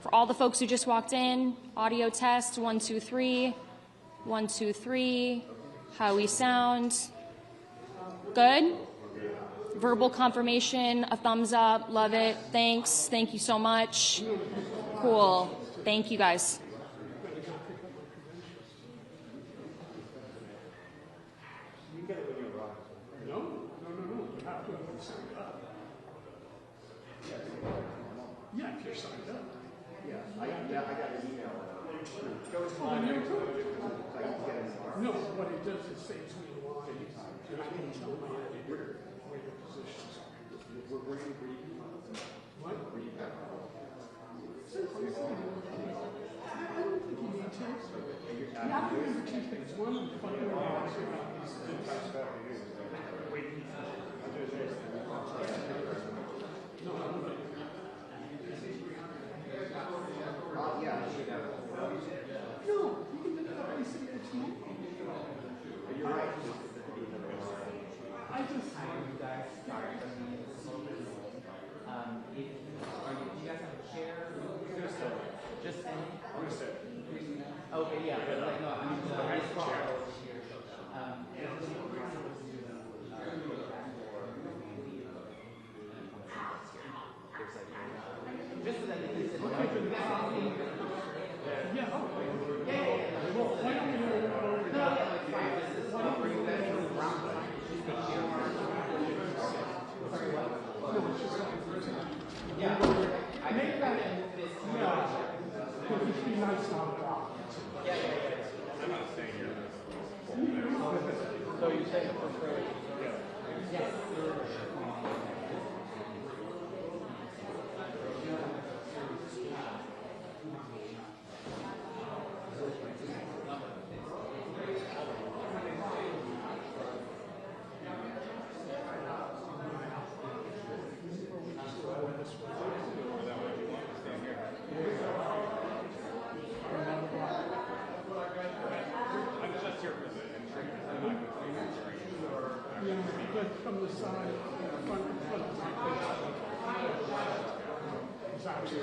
For all the folks who just walked in, audio test, 1, 2, 3. 1, 2, 3. How we sound? Good? Verbal confirmation, a thumbs up, love it, thanks, thank you so much. Cool, thank you guys. Yeah, if you're signed up. Yeah, I got an email. No, what it does is saves me a line, and I can tell my editor where the positions are. Where you what? Where you at? I don't think you need to. You have to remember two things. One, I'm fucking around about these things. Waiting for no, I'm not. Yeah, I should have. No, you can look it up and see it tomorrow. You're right. I just. You guys start the moment. Do you guys have a chair? Just any? Okay, yeah. Like, no, I mean, this chair over here. Just so that you can yeah. Well, why don't we go over yeah. I make that in this. Yeah. Because it'd be nice to have a block. Yeah. I'm not staying here. So you're saying the first grade? Yes. From the side, front of exactly.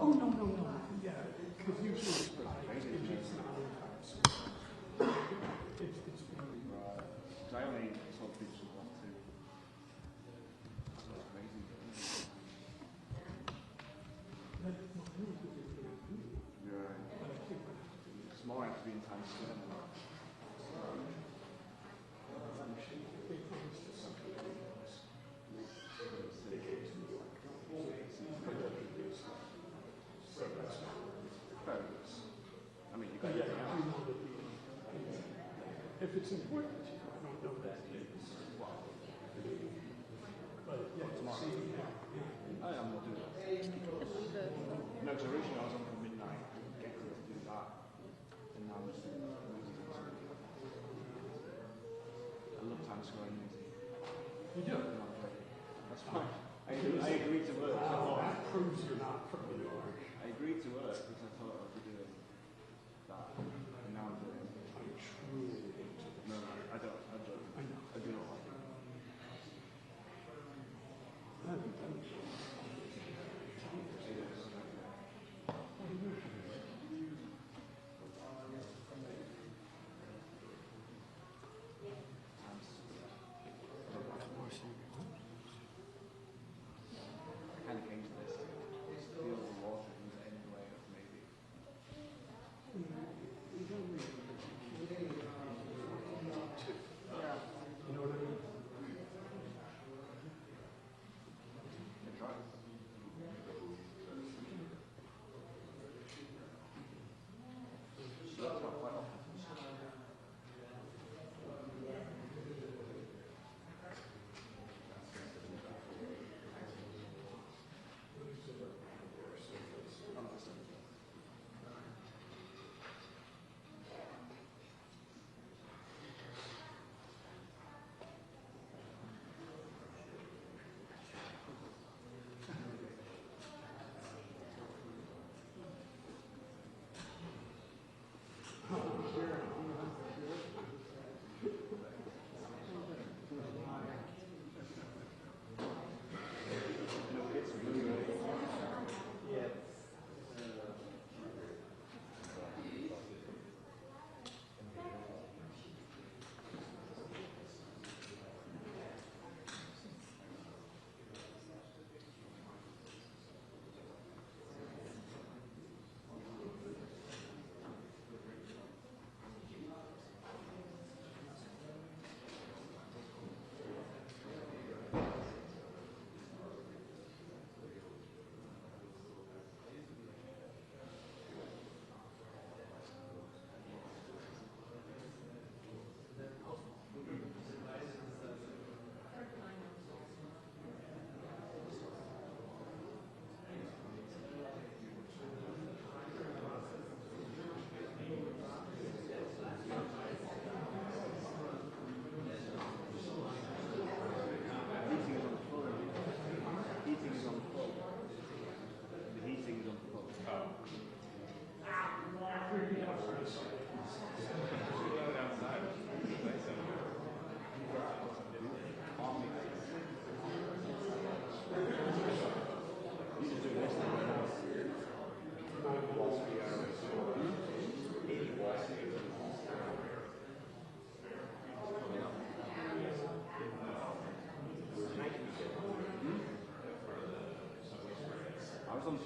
Oh, no. Yeah, because usually it's not it's really I only saw pictures of that too. That's amazing. You're right. It's more like to be in Times Square. I mean, you got if it's important, I don't know that it is. But yeah, tomorrow. I'm not doing that. No, because originally I was on for midnight, getting to do that, and now I'm just doing music. I love Times Square music. You do? That's fine. I agreed to work. That proves you're not from New York. I agreed to work because I thought I'd be doing that, and now I'm doing. I truly hate it. No, I don't. I do not like it. I kind of came to this. Feel the water in any way of maybe.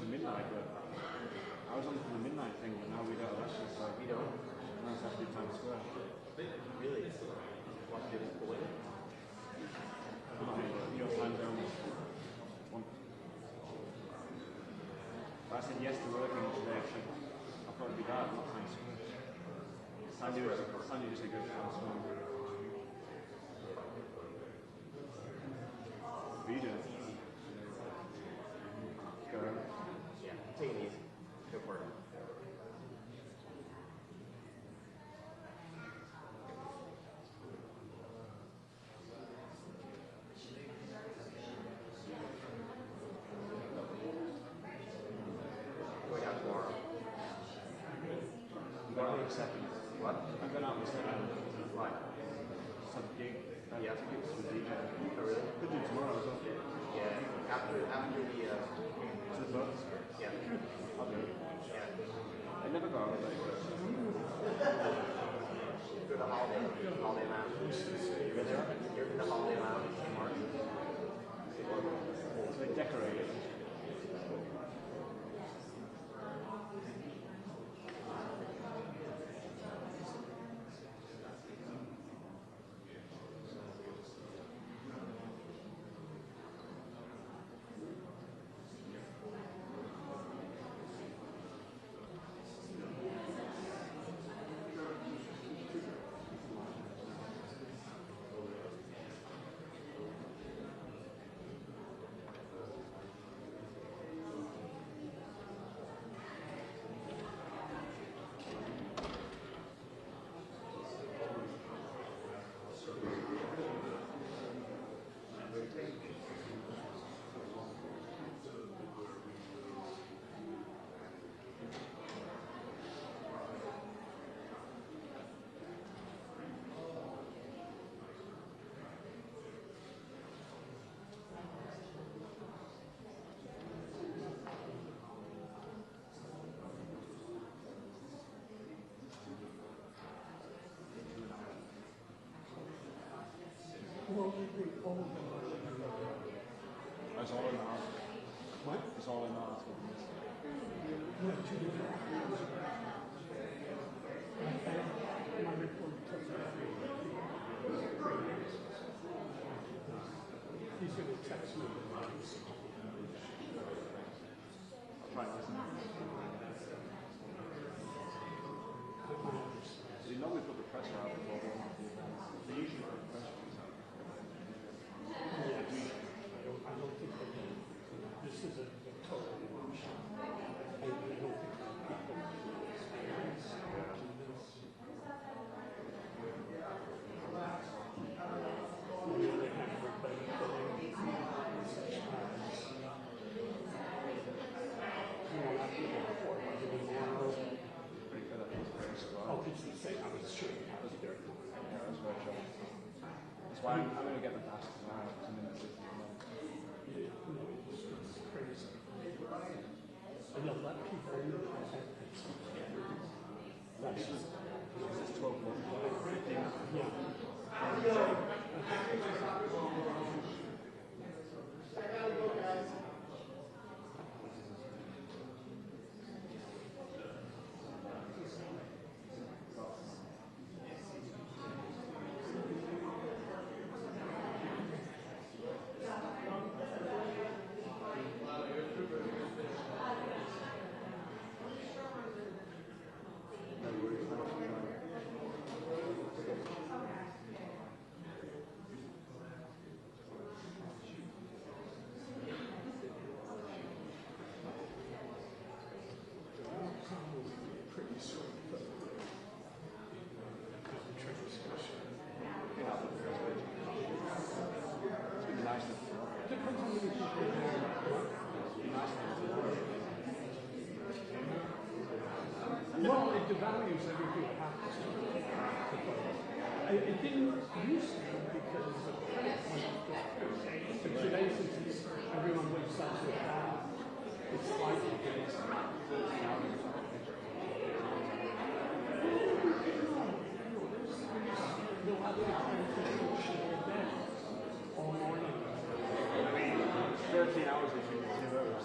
midnight, but I was on for the midnight thing, but now we don't. That's just like, we don't. Now it's actually Times Square. Really? Watch it the way? Not here, but your time zone. But I said yes to working today. I'll probably be bad, not Times Square. Sandy just a good Times Square. What are you doing? Go ahead. Yeah, take it easy. Go for it. Going out tomorrow. I'm going out in a second. What? I'm going out in a second. Why? Some gig. Yeah. Tickets for DJ. Oh, really? Could do tomorrow as well. Yeah. After the To the bus. yeah. I'll do it. Yeah. I never go out late, but Go to the holiday lounge. You been there? You're in the holiday lounge in March. so they decorate it. It's all in the house. What? It's all in the house. No, two different accounts. My report took he's going to text me the lines. I'll try and listen. So you know we put the press out before we want the events. They usually put the press release out. I don't think they do. This is a total emotion. I don't think people experience this. They have everybody putting such times. You know, not people report like tomorrow. Pretty good at this very spot. Oh, it's the same. I was sure you have to do it. Yeah, that's very true. That's why I'm going to get the passes now. It's a minute 50 a month. It's crazy. And you'll let people in the present. That's just, It's 12 months. yeah. Pretty sweet, but trick discussion. It's been nice to Depends on many people there. Well, it devalues everything that happens to it. It didn't used to because of credit when but today, since everyone wakes up with that, it's like you'll have to all morning. 13 hours is 2 hours.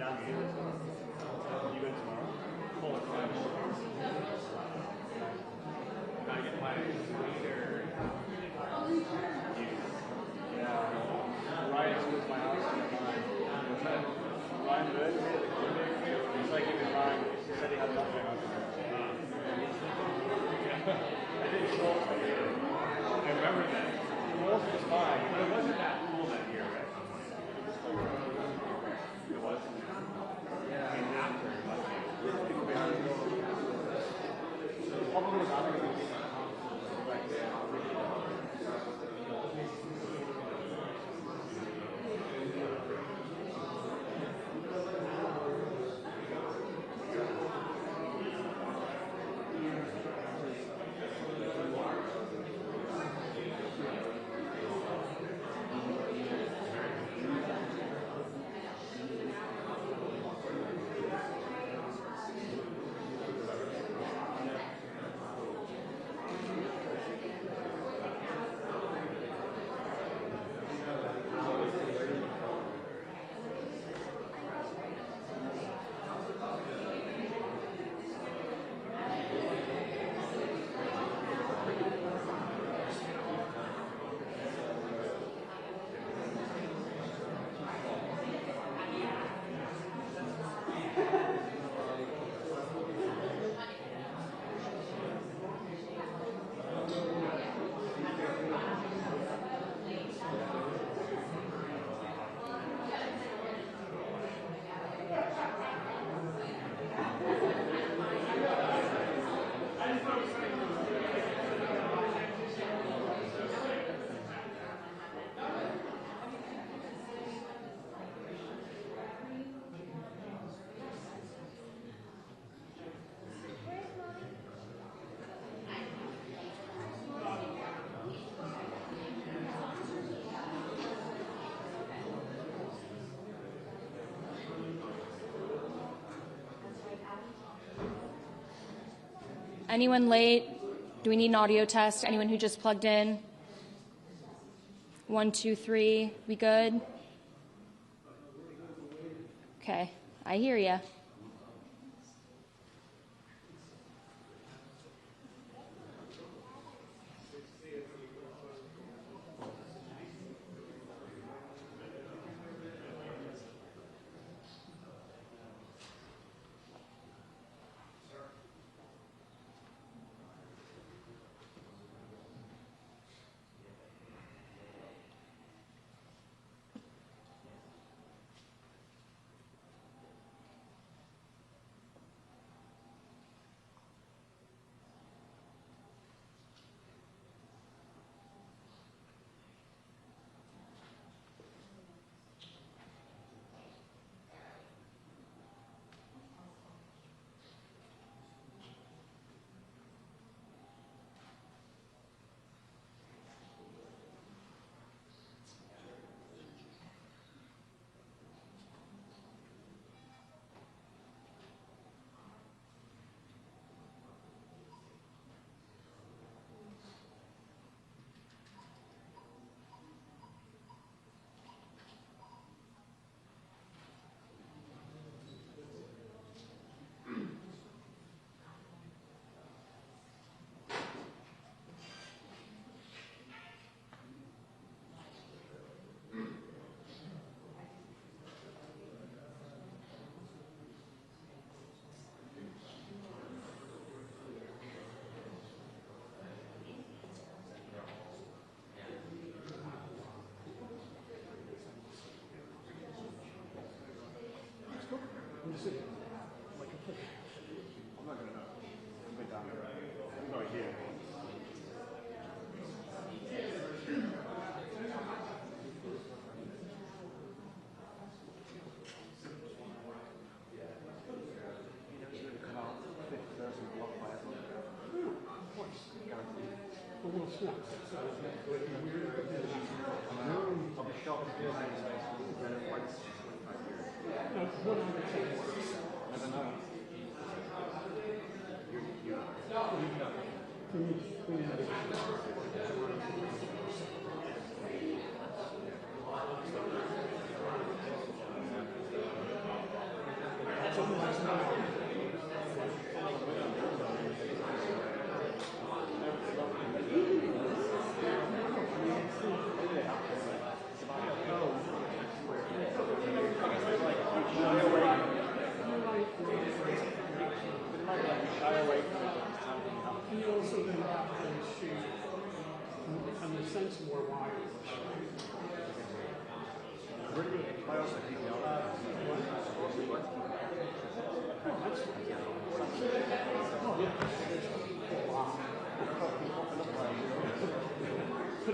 You go tomorrow? Gotta get my waiter. Yeah. Ryan was my house and mine. Ryan good? He's like, even Ryan said he had nothing on him. I didn't show up. I remember that. The walls was fine, but it wasn't that cool that year, right? It wasn't. Yeah. I mean, after it was. People behind the door. Probably was after it. Anyone late? Do we need an audio test? Anyone who just plugged in? 1, 2, 3. We good? Okay, I hear ya. I'm not gonna know. I'm going down there. I'm going here. Come out 50,000 block by everyone. The little snaps. I'll be shocked if you're saying space when it fights 25 years. No, 100%. Never know. Put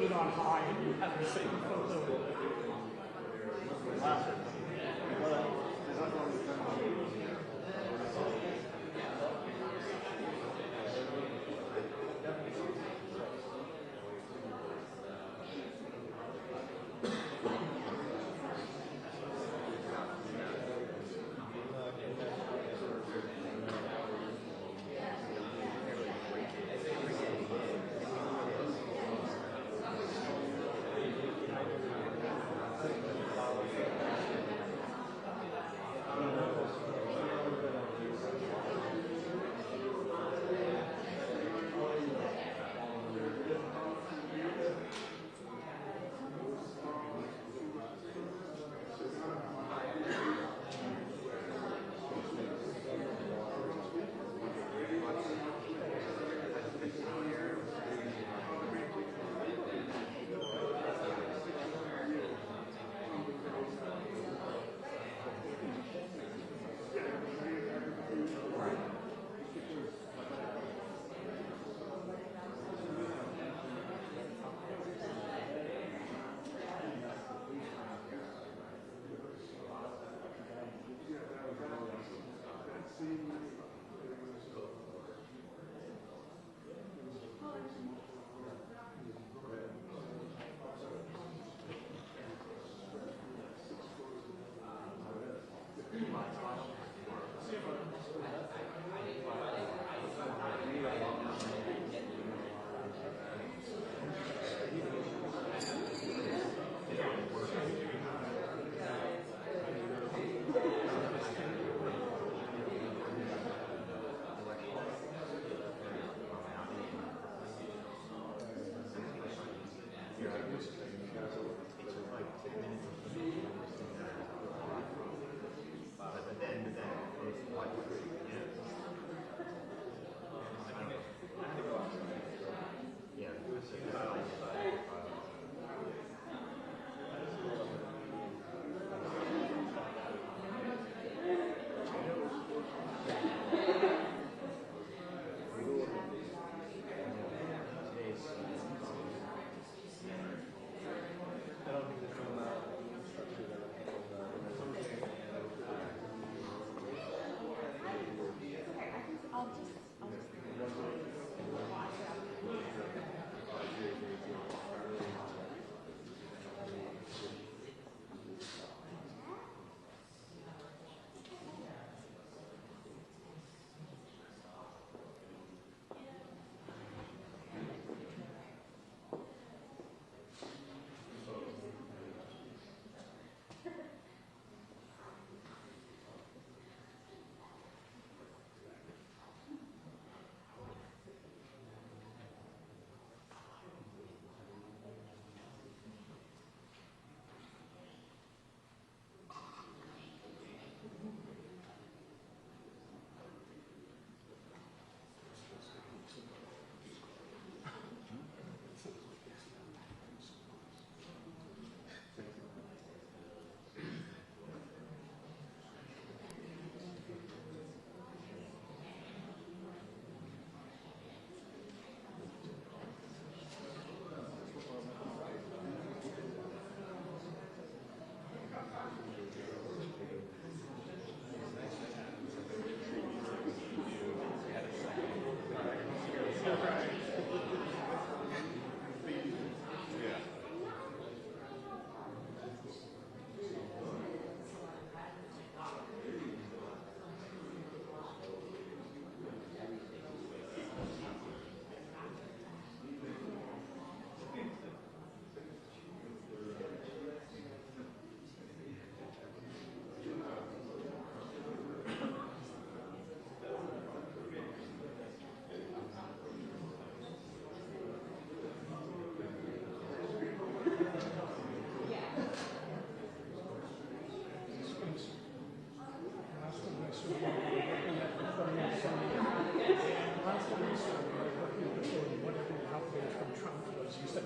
it on high and you have the same photo.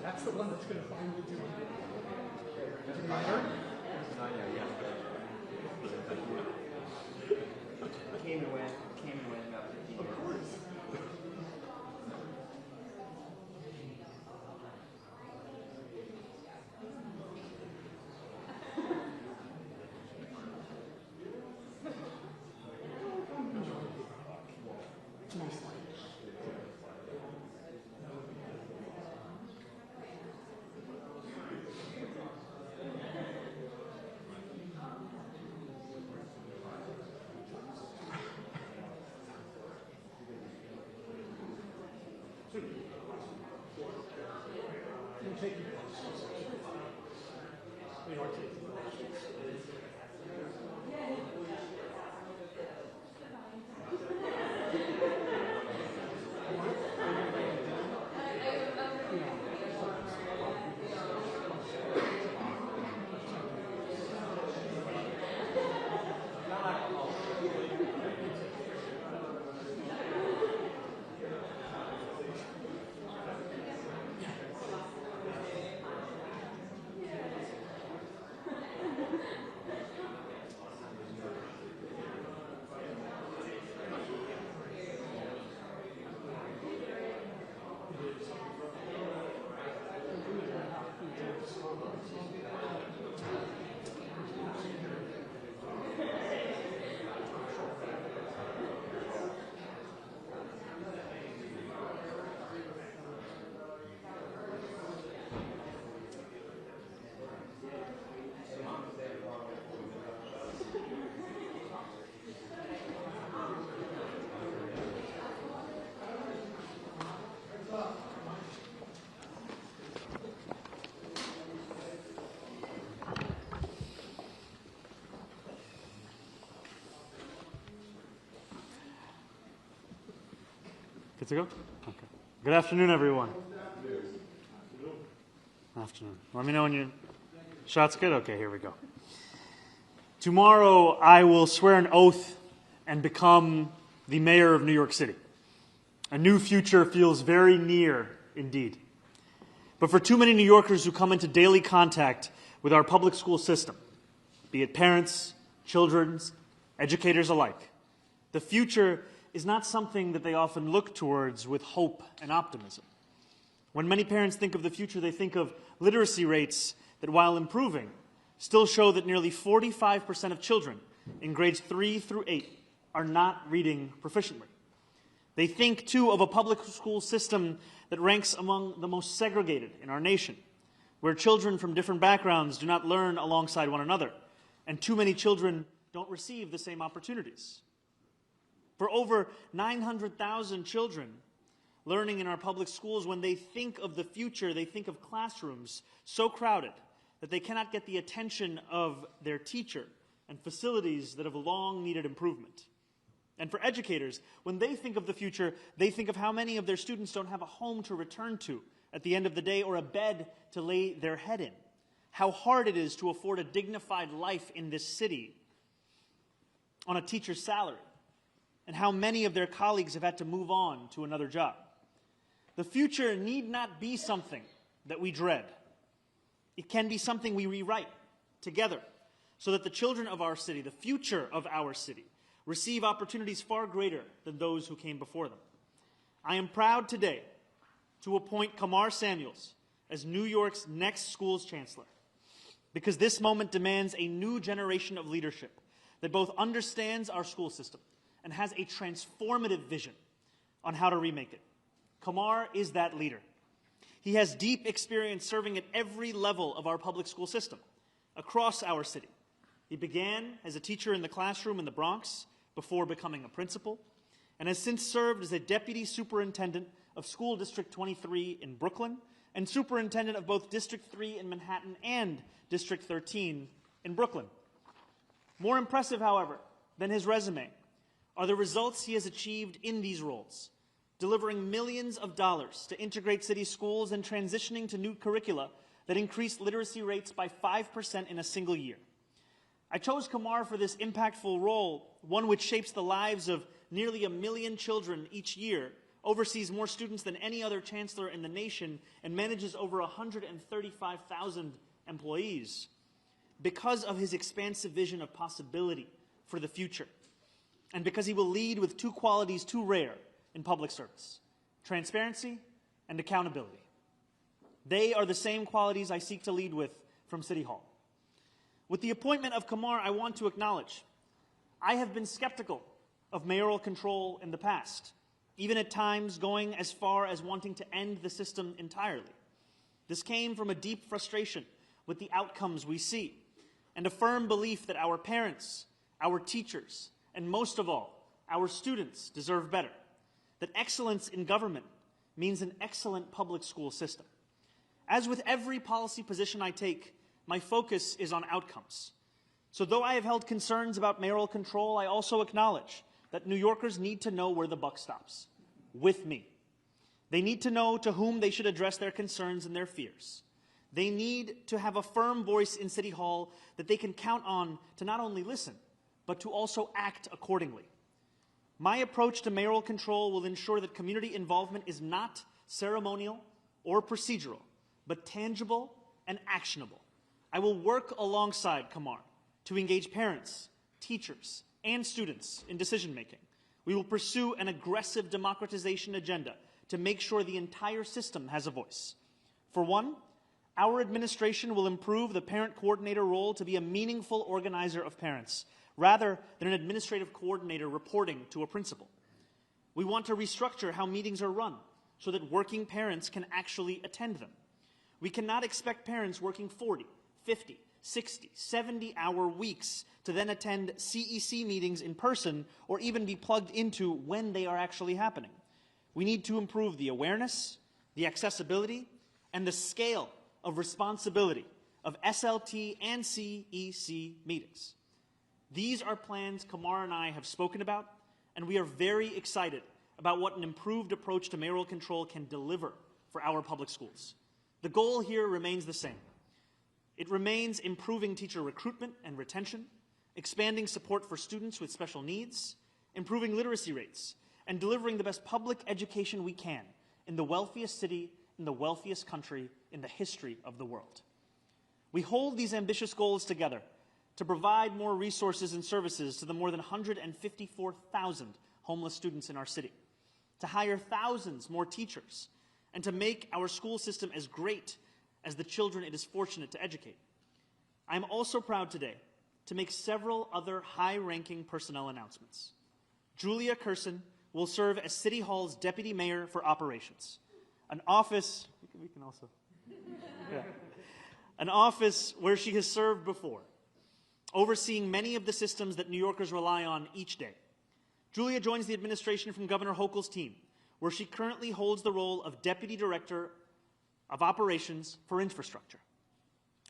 That's the one that's going to finally do it. Do you remember? Good to go? Okay. Good afternoon, everyone. Afternoon. Let me know when your shot's good. Okay, here we go. Tomorrow, I will swear an oath and become the mayor of New York City. A new future feels very near indeed. But for too many New Yorkers who come into daily contact with our public school system, be it parents, children, educators alike, the future is not something that they often look towards with hope and optimism. When many parents think of the future, they think of literacy rates that, while improving, still show that nearly 45% of children in grades 3 through 8 are not reading proficiently. They think, too, of a public school system that ranks among the most segregated in our nation, where children from different backgrounds do not learn alongside one another, and too many children don't receive the same opportunities. For over 900,000 children learning in our public schools, when they think of the future, they think of classrooms so crowded that they cannot get the attention of their teacher and facilities that have long needed improvement. And for educators, when they think of the future, they think of how many of their students don't have a home to return to at the end of the day or a bed to lay their head in. How hard it is to afford a dignified life in this city on a teacher's salary, and how many of their colleagues have had to move on to another job. The future need not be something that we dread. It can be something we rewrite together so that the children of our city, the future of our city, receive opportunities far greater than those who came before them. I am proud today to appoint Kamar Samuels as New York's next schools chancellor, because this moment demands a new generation of leadership that both understands our school system and has a transformative vision on how to remake it. Kamar is that leader. He has deep experience serving at every level of our public school system across our city. He began as a teacher in the classroom in the Bronx before becoming a principal, and has since served as a deputy superintendent of School District 23 in Brooklyn and superintendent of both District 3 in Manhattan and District 13 in Brooklyn. More impressive, however, than his resume are the results he has achieved in these roles, delivering millions of dollars to integrate city schools and transitioning to new curricula that increased literacy rates by 5% in a single year. I chose Kamar for this impactful role, one which shapes the lives of nearly 1 million children each year, oversees more students than any other chancellor in the nation, and manages over 135,000 employees, because of his expansive vision of possibility for the future, and because he will lead with two qualities too rare in public service: transparency and accountability. They are the same qualities I seek to lead with from City Hall. With the appointment of Kamar, I want to acknowledge I have been skeptical of mayoral control in the past, even at times going as far as wanting to end the system entirely. This came from a deep frustration with the outcomes we see, and a firm belief that our parents, our teachers, and most of all, our students deserve better, that excellence in government means an excellent public school system. As with every policy position I take, my focus is on outcomes. So though I have held concerns about mayoral control, I also acknowledge that New Yorkers need to know where the buck stops. With me. They need to know to whom they should address their concerns and their fears. They need to have a firm voice in City Hall that they can count on to not only listen, but to also act accordingly. My approach to mayoral control will ensure that community involvement is not ceremonial or procedural, but tangible and actionable. I will work alongside Kamar to engage parents, teachers, and students in decision-making. We will pursue an aggressive democratization agenda to make sure the entire system has a voice. For one, our administration will improve the parent coordinator role to be a meaningful organizer of parents, rather than an administrative coordinator reporting to a principal. We want to restructure how meetings are run so that working parents can actually attend them. We cannot expect parents working 40, 50, 60, 70-hour weeks to then attend CEC meetings in person or even be plugged into when they are actually happening. We need to improve the awareness, the accessibility, and the scale of responsibility of SLT and CEC meetings. These are plans Kamar and I have spoken about, and we are very excited about what an improved approach to mayoral control can deliver for our public schools. The goal here remains the same. It remains improving teacher recruitment and retention, expanding support for students with special needs, improving literacy rates, and delivering the best public education we can in the wealthiest city, in the wealthiest country in the history of the world. We hold these ambitious goals together to provide more resources and services to the more than 154,000 homeless students in our city, to hire thousands more teachers, and to make our school system as great as the children it is fortunate to educate. I am also proud today to make several other high-ranking personnel announcements. Julia Curson will serve as City Hall's Deputy Mayor for Operations, an office, we can also, yeah, an office where she has served before, overseeing many of the systems that New Yorkers rely on each day. Julia joins the administration from Governor Hochul's team, where she currently holds the role of Deputy Director of Operations for Infrastructure.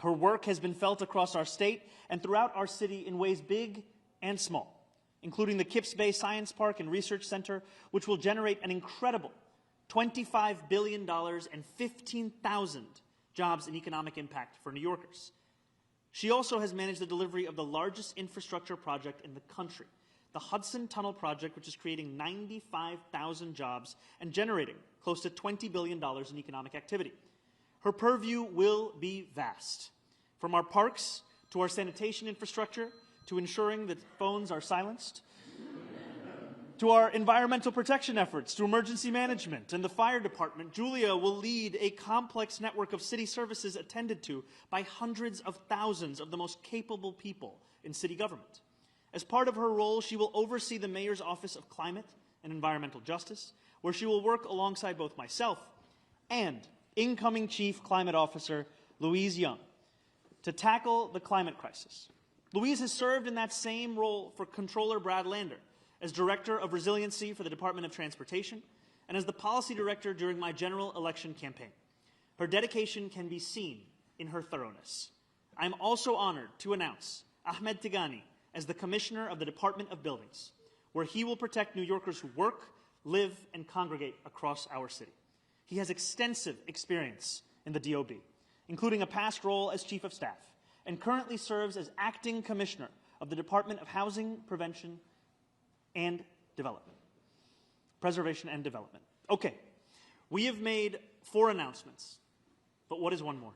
Her work has been felt across our state and throughout our city in ways big and small, including the Kips Bay Science Park and Research Center, which will generate an incredible $25 billion and 15,000 jobs and economic impact for New Yorkers. She also has managed the delivery of the largest infrastructure project in the country, the Hudson Tunnel Project, which is creating 95,000 jobs and generating close to $20 billion in economic activity. Her purview will be vast, from our parks to our sanitation infrastructure to ensuring that phones are silenced, to our environmental protection efforts, to emergency management and the fire department. Julia will lead a complex network of city services attended to by hundreds of thousands of the most capable people in city government. As part of her role, she will oversee the Mayor's Office of Climate and Environmental Justice, where she will work alongside both myself and incoming Chief Climate Officer Louise Young to tackle the climate crisis. Louise has served in that same role for Controller Brad Lander as Director of Resiliency for the Department of Transportation and as the Policy Director during my general election campaign. Her dedication can be seen in her thoroughness. I am also honored to announce Ahmed Tigani as the Commissioner of the Department of Buildings, where he will protect New Yorkers who work, live, and congregate across our city. He has extensive experience in the DOB, including a past role as Chief of Staff, and currently serves as Acting Commissioner of the Department of Housing, Prevention, and Development. Preservation and Development. Okay, we have made 4 announcements, but what is one more?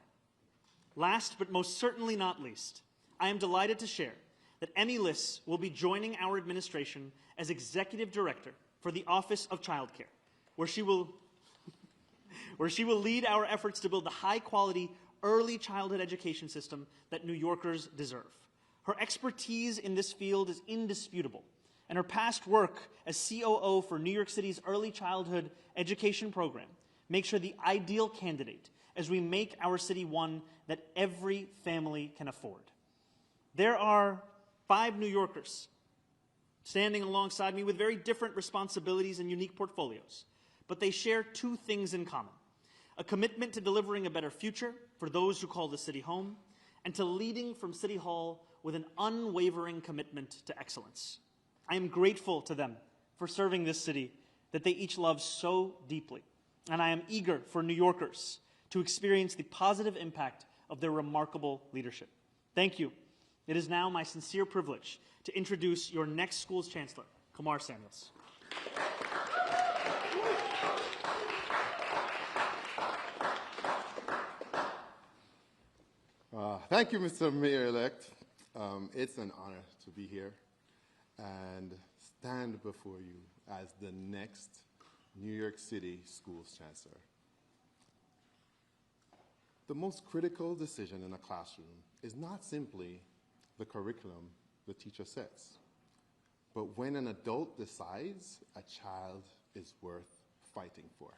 Last but most certainly not least, I am delighted to share that Emmy Liss will be joining our administration as Executive Director for the Office of Child Care, where she will lead our efforts to build the high-quality early childhood education system that New Yorkers deserve. Her expertise in this field is indisputable, and her past work as COO for New York City's early childhood education program makes her the ideal candidate as we make our city one that every family can afford. There are 5 New Yorkers standing alongside me with very different responsibilities and unique portfolios, but they share 2 things in common: a commitment to delivering a better future for those who call the city home, and to leading from City Hall with an unwavering commitment to excellence. I am grateful to them for serving this city that they each love so deeply, and I am eager for New Yorkers to experience the positive impact of their remarkable leadership. Thank you. It is now my sincere privilege to introduce your next school's chancellor, Kumar Samuels. Thank you, Mr. Mayor-elect. It's an honor to be here and stand before you as the next New York City Schools Chancellor. The most critical decision in a classroom is not simply the curriculum the teacher sets, but when an adult decides a child is worth fighting for.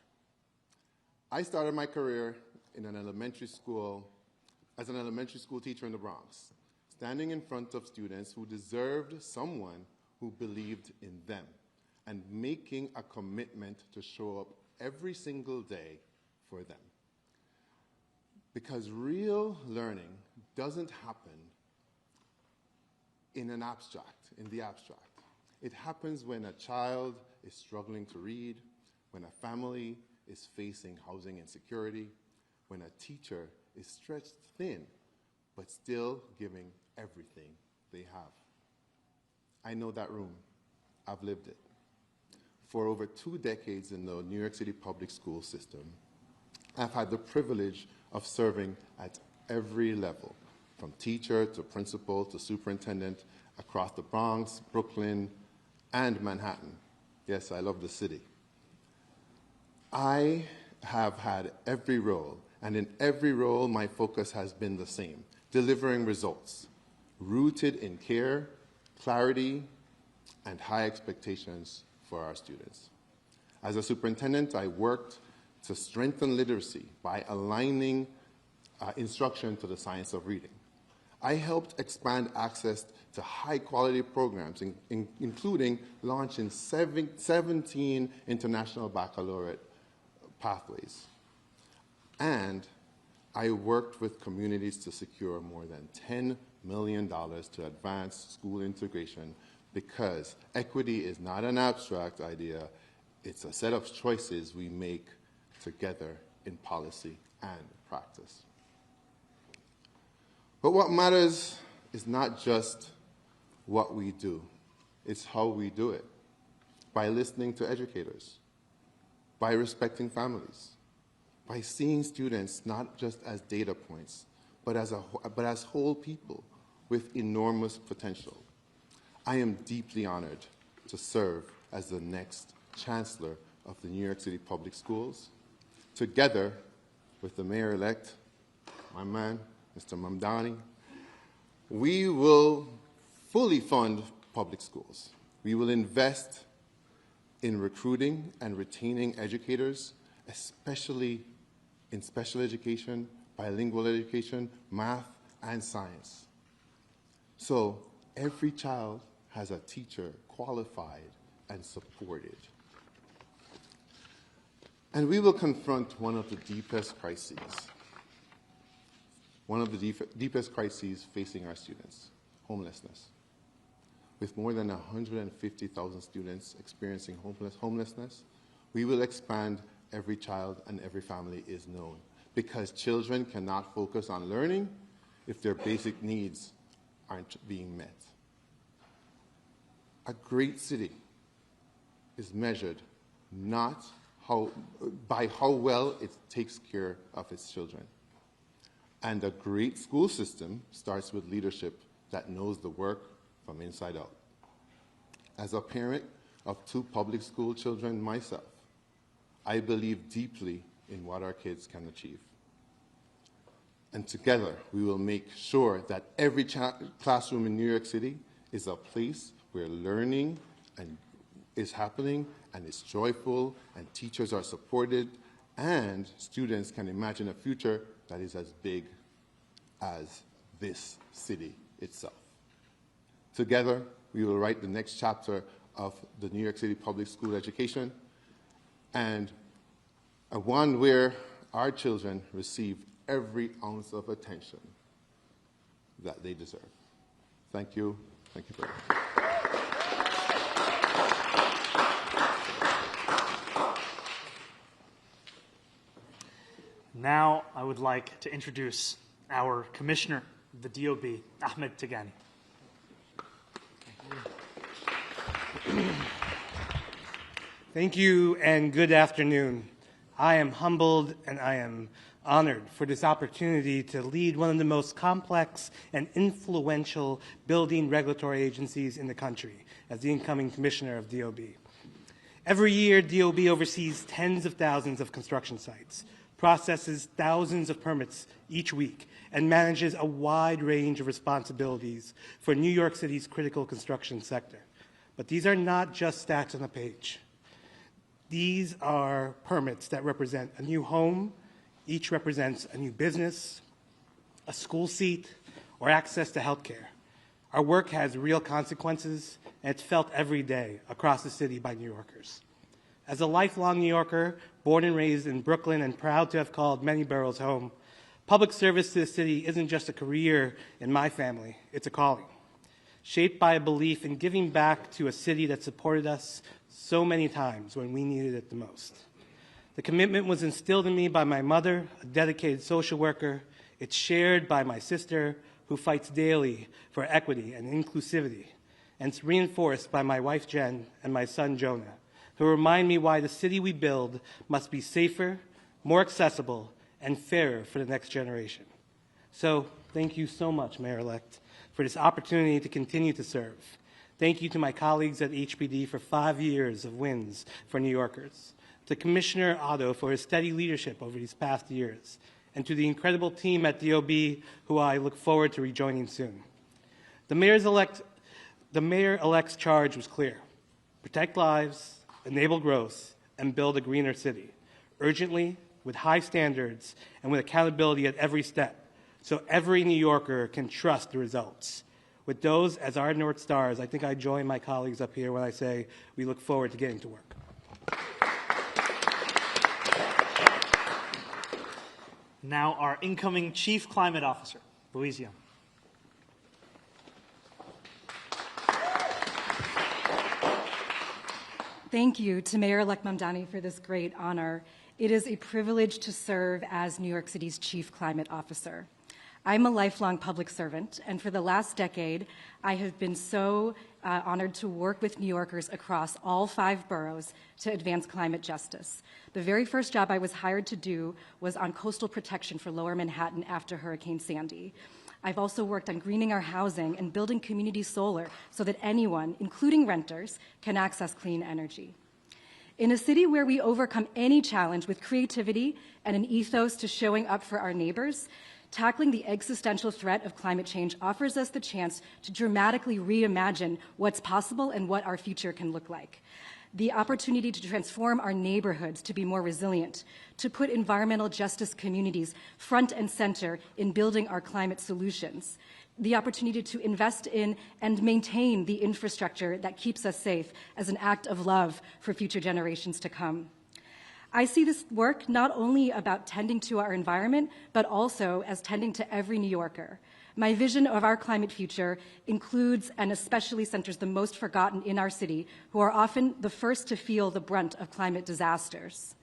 I started my career in an elementary school as an elementary school teacher in the Bronx, standing in front of students who deserved someone who believed in them and making a commitment to show up every single day for them. Because real learning doesn't happen in the abstract. It happens when a child is struggling to read, when a family is facing housing insecurity, when a teacher is stretched thin, but still giving everything they have. I know that room. I've lived it. For over 2 decades in the New York City public school system, I've had the privilege of serving at every level, from teacher to principal to superintendent across the Bronx, Brooklyn, and Manhattan. Yes, I love the city. I have had every role, and in every role, my focus has been the same: delivering results, rooted in care, clarity, and high expectations for our students. As a superintendent, I worked to strengthen literacy by aligning instruction to the science of reading. I helped expand access to high-quality programs, including launching 17 international baccalaureate pathways. And I worked with communities to secure more than $10 million to advance school integration, because equity is not an abstract idea, it's a set of choices we make together in policy and practice. But what matters is not just what we do, it's how we do it. By listening to educators, by respecting families, by seeing students not just as data points, but as whole people with enormous potential. I am deeply honored to serve as the next Chancellor of the New York City Public Schools, together with the Mayor-elect, my man, Mr. Mamdani. We will fully fund public schools. We will invest in recruiting and retaining educators, especially in special education, bilingual education, math, and science. So every child has a teacher qualified and supported. And we will confront one of the deepest crises facing our students: homelessness. With more than 150,000 students experiencing homelessness, we will expand Every Child and Every Family is Known, because children cannot focus on learning if their basic needs aren't being met. A great city is measured not by how well it takes care of its children. And a great school system starts with leadership that knows the work from inside out. As a parent of 2 public school children myself, I believe deeply in what our kids can achieve. And together, we will make sure that every classroom in New York City is a place where learning is happening and is joyful, and teachers are supported, and students can imagine a future that is as big as this city itself. Together, we will write the next chapter of the New York City public school education, and one where our children receive every ounce of attention that they deserve. Thank you. Thank you very much. Now I would like to introduce our Commissioner of the DOB, Ahmed Tigani. Thank you and good afternoon. I am humbled and I am honored for this opportunity to lead one of the most complex and influential building regulatory agencies in the country as the incoming Commissioner of DOB. Every year, DOB oversees tens of thousands of construction sites, processes thousands of permits each week, and manages a wide range of responsibilities for New York City's critical construction sector. But these are not just stats on a page. These are permits that represent a new home, each represents a new business, a school seat, or access to health care. Our work has real consequences, and it's felt every day across the city by New Yorkers. As a lifelong New Yorker, born and raised in Brooklyn and proud to have called many boroughs home, public service to the city isn't just a career in my family, it's a calling. Shaped by a belief in giving back to a city that supported us so many times when we needed it the most. The commitment was instilled in me by my mother, a dedicated social worker. It's shared by my sister, who fights daily for equity and inclusivity. And it's reinforced by my wife, Jen, and my son, Jonah, who remind me why the city we build must be safer, more accessible, and fairer for the next generation. So thank you so much, Mayor-elect, for this opportunity to continue to serve. Thank you to my colleagues at HPD for 5 years of wins for New Yorkers, to Commissioner Otto for his steady leadership over these past years, and to the incredible team at DOB who I look forward to rejoining soon. The mayor-elect's charge was clear: protect lives, enable growth, and build a greener city, urgently, with high standards, and with accountability at every step, so every New Yorker can trust the results. With those as our North Stars, I think I join my colleagues up here when I say we look forward to getting to work. Now our incoming Chief Climate Officer, Louise Young. Thank you to Mayor-elect Mamdani for this great honor. It is a privilege to serve as New York City's Chief Climate Officer. I'm a lifelong public servant, and for the last decade, I have been so honored to work with New Yorkers across all 5 boroughs to advance climate justice. The very first job I was hired to do was on coastal protection for Lower Manhattan after Hurricane Sandy. I've also worked on greening our housing and building community solar so that anyone, including renters, can access clean energy. In a city where we overcome any challenge with creativity and an ethos to showing up for our neighbors, tackling the existential threat of climate change offers us the chance to dramatically reimagine what's possible and what our future can look like. The opportunity to transform our neighborhoods to be more resilient, to put environmental justice communities front and center in building our climate solutions, the opportunity to invest in and maintain the infrastructure that keeps us safe as an act of love for future generations to come. I see this work not only about tending to our environment, but also as tending to every New Yorker. My vision of our climate future includes and especially centers the most forgotten in our city, who are often the first to feel the brunt of climate disasters.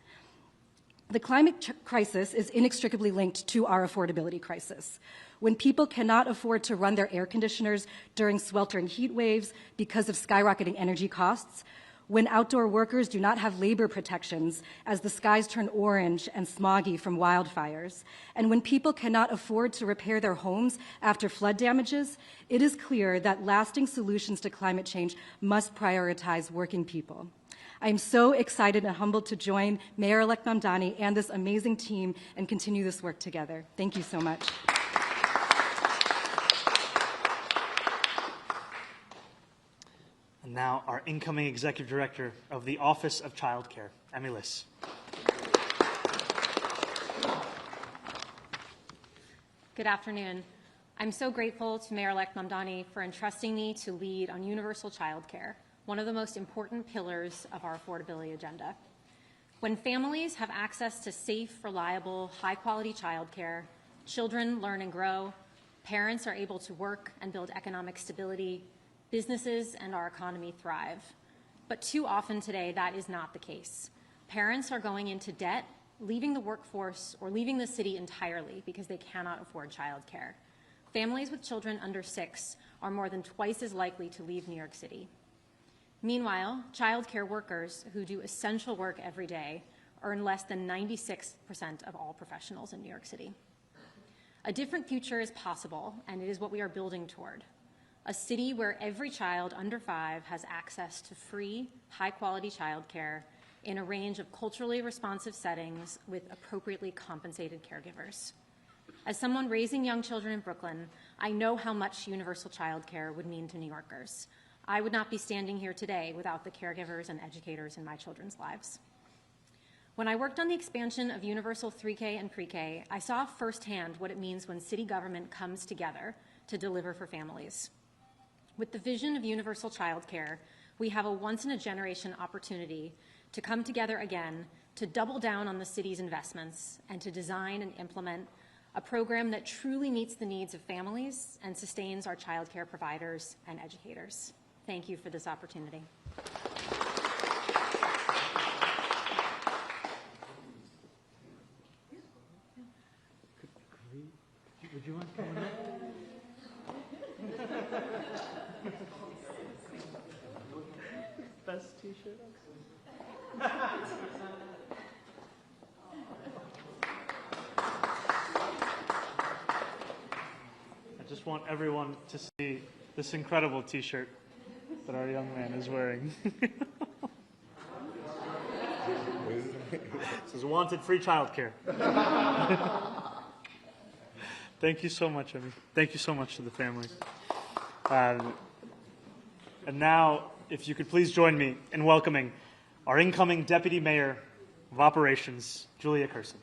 The climate crisis is inextricably linked to our affordability crisis. When people cannot afford to run their air conditioners during sweltering heat waves because of skyrocketing energy costs, when outdoor workers do not have labor protections as the skies turn orange and smoggy from wildfires, and when people cannot afford to repair their homes after flood damages, it is clear that lasting solutions to climate change must prioritize working people. I am so excited and humbled to join Mayor-elect Mamdani and this amazing team and continue this work together. Thank you so much. And now our incoming Executive Director of the Office of Child Care, Emmy Liss. Good afternoon. I'm so grateful to Mayor-elect Mamdani for entrusting me to lead on universal child care, one of the most important pillars of our affordability agenda. When families have access to safe, reliable, high-quality child care, children learn and grow, Parents are able to work and build economic stability. Businesses and our economy thrive. But too often today, that is not the case. Parents are going into debt, leaving the workforce, or leaving the city entirely because they cannot afford childcare. Families with children under 6 are more than twice as likely to leave New York City. Meanwhile, childcare workers who do essential work every day earn less than 96% of all professionals in New York City. A different future is possible, and it is what we are building toward. A city where every child under 5 has access to free, high-quality childcare in a range of culturally responsive settings with appropriately compensated caregivers. As someone raising young children in Brooklyn, I know how much universal childcare would mean to New Yorkers. I would not be standing here today without the caregivers and educators in my children's lives. When I worked on the expansion of universal 3K and pre-K, I saw firsthand what it means when city government comes together to deliver for families. With the vision of universal childcare, we have a once-in-a-generation opportunity to come together again to double down on the city's investments and to design and implement a program that truly meets the needs of families and sustains our childcare providers and educators. Thank you for this opportunity. Would you want to come in? Best t-shirt. I just want everyone to see this incredible t-shirt that our young man is wearing. It says wanted free childcare. Thank you so much, Emmy. Thank you so much to the family. And now, if you could please join me in welcoming our incoming Deputy Mayor of Operations, Julia Curson.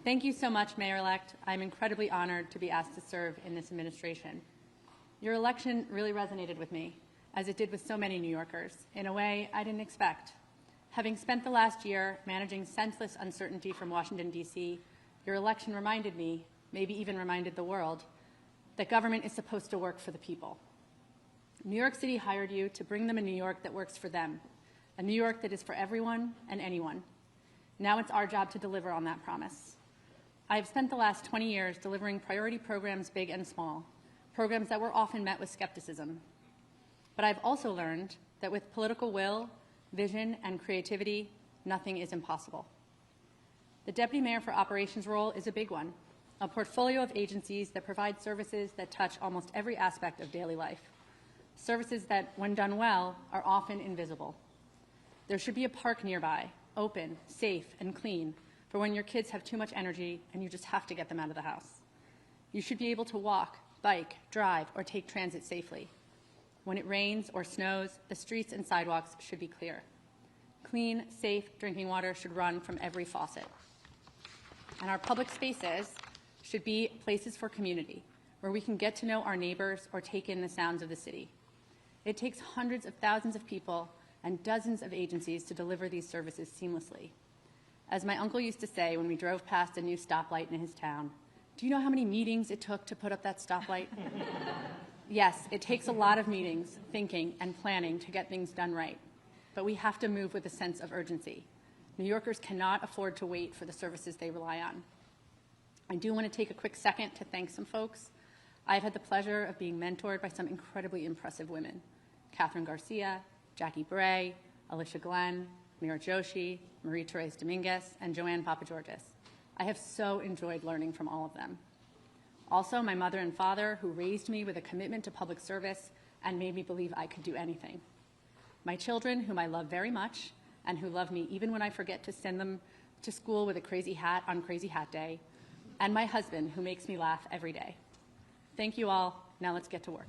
Thank you so much, Mayor-elect. I'm incredibly honored to be asked to serve in this administration. Your election really resonated with me, as it did with so many New Yorkers, in a way I didn't expect. Having spent the last year managing senseless uncertainty from Washington, D.C., your election reminded me, maybe even reminded the world, that government is supposed to work for the people. New York City hired you to bring them a New York that works for them, a New York that is for everyone and anyone. Now it's our job to deliver on that promise. I have spent the last 20 years delivering priority programs big and small, programs that were often met with skepticism. But I've also learned that with political will, vision, and creativity, nothing is impossible. The Deputy Mayor for Operations role is a big one, a portfolio of agencies that provide services that touch almost every aspect of daily life, services that, when done well, are often invisible. There should be a park nearby, open, safe, and clean, for when your kids have too much energy and you just have to get them out of the house. You should be able to walk, bike, drive, or take transit safely. When it rains or snows, the streets and sidewalks should be clear. Clean, safe drinking water should run from every faucet. And our public spaces should be places for community, where we can get to know our neighbors or take in the sounds of the city. It takes hundreds of thousands of people and dozens of agencies to deliver these services seamlessly. As my uncle used to say when we drove past a new stoplight in his town, do you know how many meetings it took to put up that stoplight? Yes, it takes a lot of meetings, thinking, and planning to get things done right. But we have to move with a sense of urgency. New Yorkers cannot afford to wait for the services they rely on. I do want to take a quick second to thank some folks. I've had the pleasure of being mentored by some incredibly impressive women: Catherine Garcia, Jackie Bray, Alicia Glenn, Mira Joshi, Marie-Therese Dominguez, and Joanne Papageorgis. I have so enjoyed learning from all of them. Also, my mother and father, who raised me with a commitment to public service and made me believe I could do anything. My children, whom I love very much, and who love me even when I forget to send them to school with a crazy hat on Crazy Hat Day. And my husband, who makes me laugh every day. Thank you all. Now let's get to work.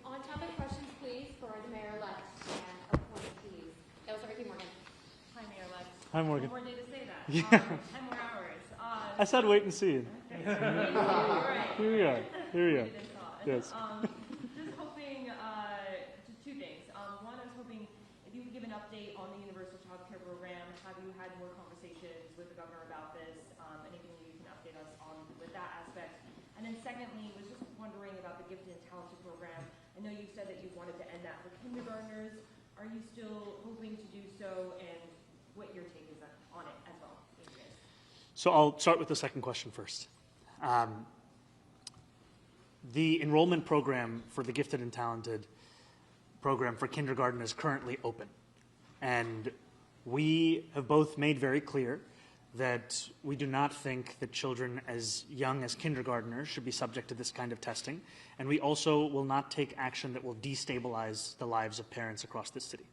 On-topic questions, please, for the mayor-elect and appointees. That was Ricky Morgan. Hi, Mayor-elect. Hi, Morgan. One more day to say that. Yeah. 10 more hours. I said wait and see. Right. Here we are. Here we are. Yes. Just hoping update on the universal child care program? Have you had more conversations with the governor about this? Anything you can update us on with that aspect? And then secondly, was just wondering about the gifted and talented program. I know you said that you wanted to end that for kindergartners. Are you still hoping to do so, and what your take is on it as well? Thank you. So I'll start with the second question first. The enrollment program for the gifted and talented program for kindergarten is currently open. And we have both made very clear that we do not think that children as young as kindergartners should be subject to this kind of testing. And we also will not take action that will destabilize the lives of parents across this city.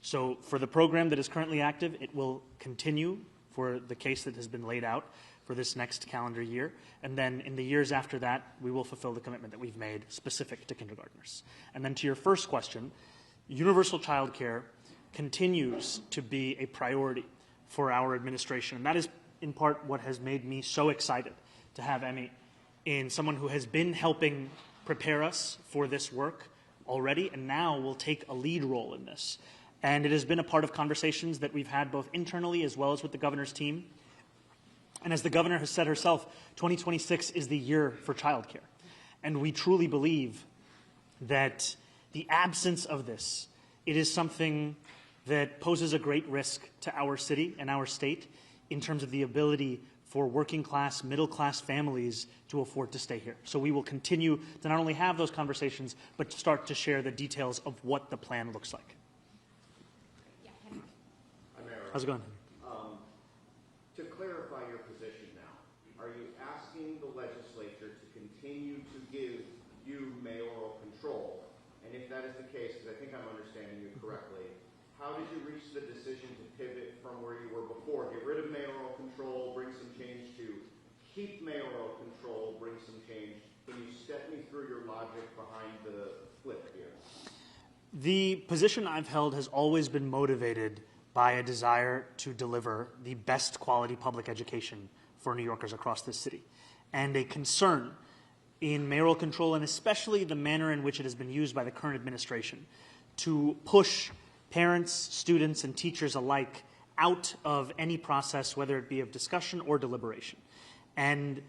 So for the program that is currently active, it will continue for the case that has been laid out for this next calendar year. And then in the years after that, we will fulfill the commitment that we've made specific to kindergartners. And then to your first question, universal child care continues to be a priority for our administration. And that is in part what has made me so excited to have Emmy in someone who has been helping prepare us for this work already and now will take a lead role in this. And it has been a part of conversations that we've had both internally as well as with the governor's team. And as the governor has said herself, 2026 is the year for childcare. And we truly believe that the absence of this, it is something that poses a great risk to our city and our state in terms of the ability for working class, middle class families to afford to stay here. So we will continue to not only have those conversations, but to start to share the details of what the plan looks like. How's it going? To clarify your position now, are you asking the legislature to continue to give you mayoral control? And if that is the case, because I think I'm understanding you correctly, how did you reach the decision to pivot from where you were before? Get rid of mayoral control, bring some change to keep mayoral control, bring some change. Can you step me through your logic behind the flip here? The position I've held has always been motivated by a desire to deliver the best quality public education for New Yorkers across this city, and a concern in mayoral control, and especially the manner in which it has been used by the current administration to push parents, students, and teachers alike out of any process, whether it be of discussion or deliberation. And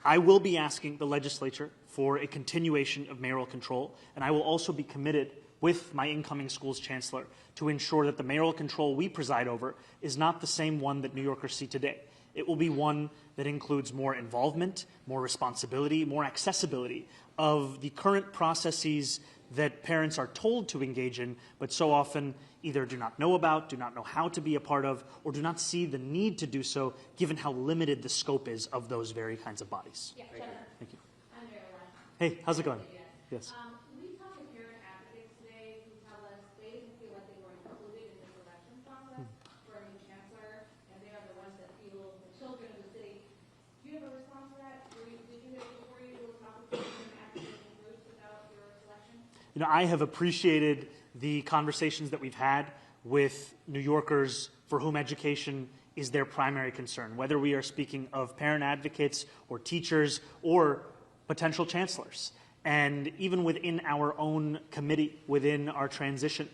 I will be asking the legislature for a continuation of mayoral control, and I will also be committed with my incoming schools chancellor to ensure that the mayoral control we preside over is not the same one that New Yorkers see today. It will be one that includes more involvement, more responsibility, more accessibility of the current processes that parents are told to engage in, but so often either do not know about, do not know how to be a part of, or do not see the need to do so, given how limited the scope is of those very kinds of bodies. Yeah, Thank you. I'm Mayor Lynch. Hey, how's it going? Yes. We talked to parent advocates today who tell us they didn't feel like they were included in this election process for a new chancellor, and they are the ones that feel the children of the city. Do you have a response to that? Did you have before you were talking to parent advocates and groups about your selection? You know, I have appreciated the conversations that we've had with New Yorkers for whom education is their primary concern, whether we are speaking of parent advocates or teachers or potential chancellors. And even within our own committee, within our transition,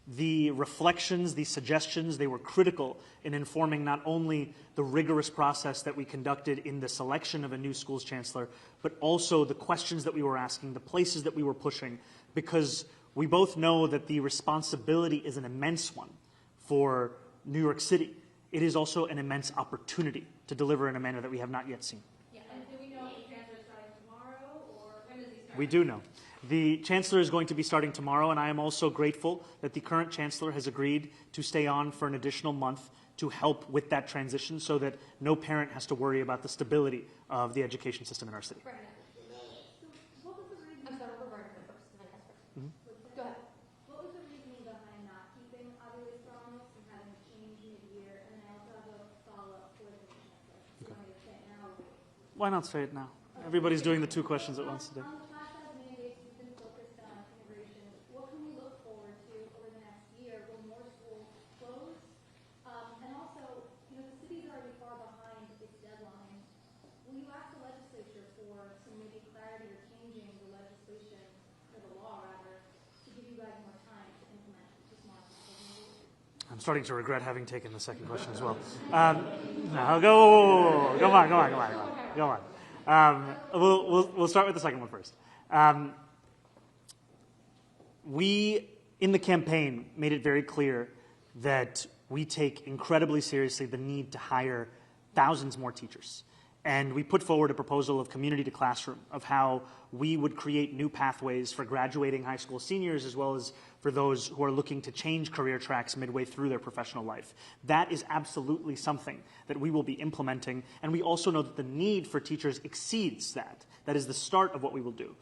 the reflections, the suggestions, they were critical in informing not only the rigorous process that we conducted in the selection of a new schools chancellor, but also the questions that we were asking, the places that we were pushing, because we both know that the responsibility is an immense one for New York City. It is also an immense opportunity to deliver in a manner that we have not yet seen. Yeah, and do we know if the chancellor is starting tomorrow, or when does he start? We do know. The chancellor is going to be starting tomorrow, and I am also grateful that the current chancellor has agreed to stay on for an additional month to help with that transition so that no parent has to worry about the stability of the education system in our city. What was the reason? I'm sorry, we're first, and then first. Go ahead. What was the reasoning behind not keeping Audrey's promise and having it change mid-year? And then I also have a follow-up for the chancellor. Do you want me to say it now? Why not say it now? Everybody's doing the two questions at once today. On the class size mandates, you've been focused on integration. What can we look forward to over the next year when more schools close? And also, you know, the city's already far behind its deadline. Will you ask the legislature for some maybe clarity or changing the legislation, or the law rather, to give you guys more time to implement this model? I'm starting to regret having taken the second question as well. No, go on. We'll start with the second one first. We, in the campaign, made it very clear that we take incredibly seriously the need to hire thousands more teachers. And we put forward a proposal of community to classroom, of how we would create new pathways for graduating high school seniors as well as for those who are looking to change career tracks midway through their professional life. That is absolutely something that we will be implementing, and we also know that the need for teachers exceeds that. That is the start of what we will do.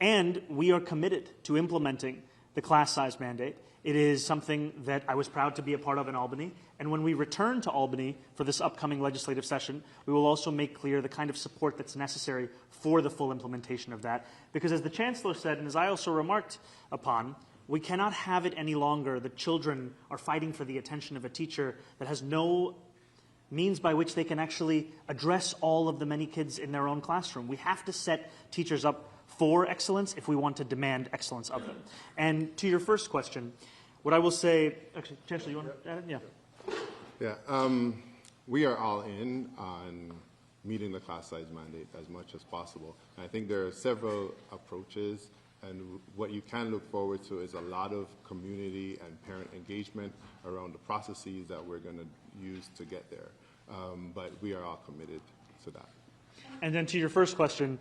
And we are committed to implementing the class size mandate. It is something that I was proud to be a part of in Albany. And when we return to Albany for this upcoming legislative session, we will also make clear the kind of support that's necessary for the full implementation of that. Because as the Chancellor said, and as I also remarked upon, we cannot have it any longer that children are fighting for the attention of a teacher that has no means by which they can actually address all of the many kids in their own classroom. We have to set teachers up for excellence if we want to demand excellence of them. And to your first question, what I will say, actually, Chancellor, you want to add it? Yeah. Yeah, we are all in on meeting the class size mandate as much as possible. And I think there are several approaches, and what you can look forward to is a lot of community and parent engagement around the processes that we're going to use to get there. But we are all committed to that. And then to your first question,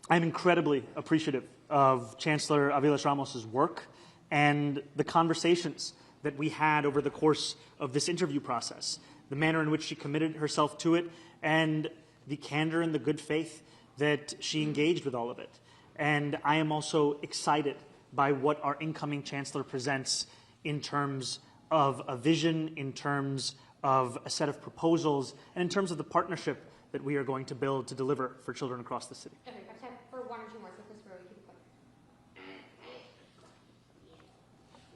I'm incredibly appreciative of Chancellor Aviles Ramos's work and the conversations that we had over the course of this interview process, the manner in which she committed herself to it, and the candor and the good faith that she engaged with all of it. And I am also excited by what our incoming Chancellor presents in terms of a vision, in terms of a set of proposals, and in terms of the partnership that we are going to build to deliver for children across the city. Okay, I have time for one or two more, so Christopher, we keep it quick.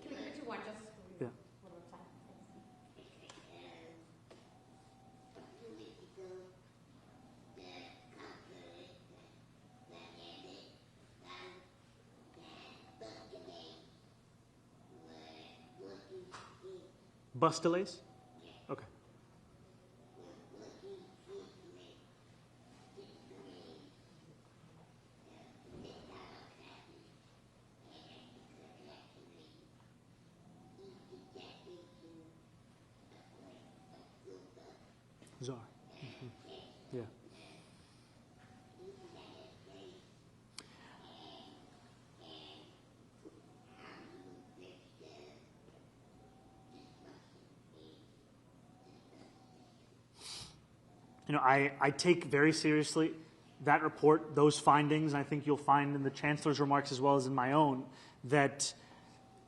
Can we keep it to one, just Yeah. a little time? Bus delays? Okay. Zohran. Yeah. You know, I take very seriously that report, those findings, and I think you'll find in the Chancellor's remarks as well as in my own that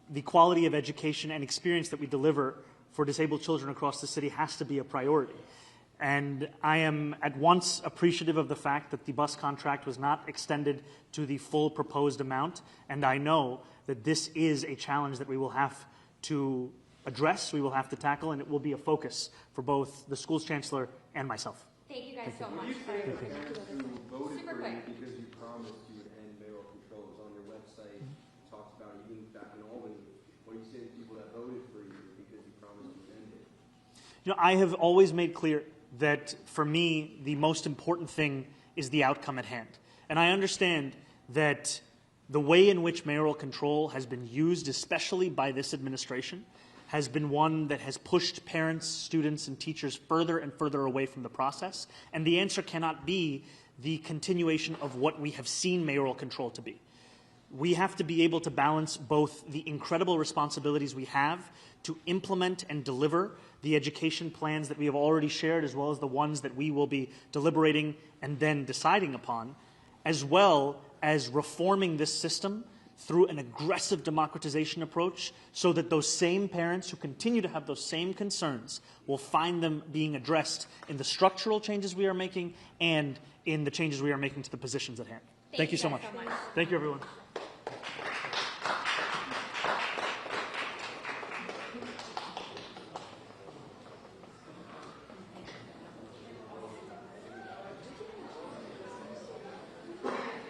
the quality of education and experience that we deliver for disabled children across the city has to be a priority. And I am at once appreciative of the fact that the bus contract was not extended to the full proposed amount, and I know that this is a challenge that we will have to address, we will have to tackle, and it will be a focus for both the school's chancellor and myself. Thank you guys so much. You say the parents who voted Super for you quick. because you promised you would end mayoral control. It was on your website. You talked about it even back in Albany. What do you say to people that voted for you because you promised you would end it? You know, I have always made clear that for me, the most important thing is the outcome at hand. And I understand that the way in which mayoral control has been used, especially by this administration, has been one that has pushed parents, students, and teachers further and further away from the process. And the answer cannot be the continuation of what we have seen mayoral control to be. We have to be able to balance both the incredible responsibilities we have to implement and deliver the education plans that we have already shared, as well as the ones that we will be deliberating and then deciding upon, as well as reforming this system through an aggressive democratization approach so that those same parents who continue to have those same concerns will find them being addressed in the structural changes we are making and in the changes we are making to the positions at hand. Thank you so much. Thank you, everyone.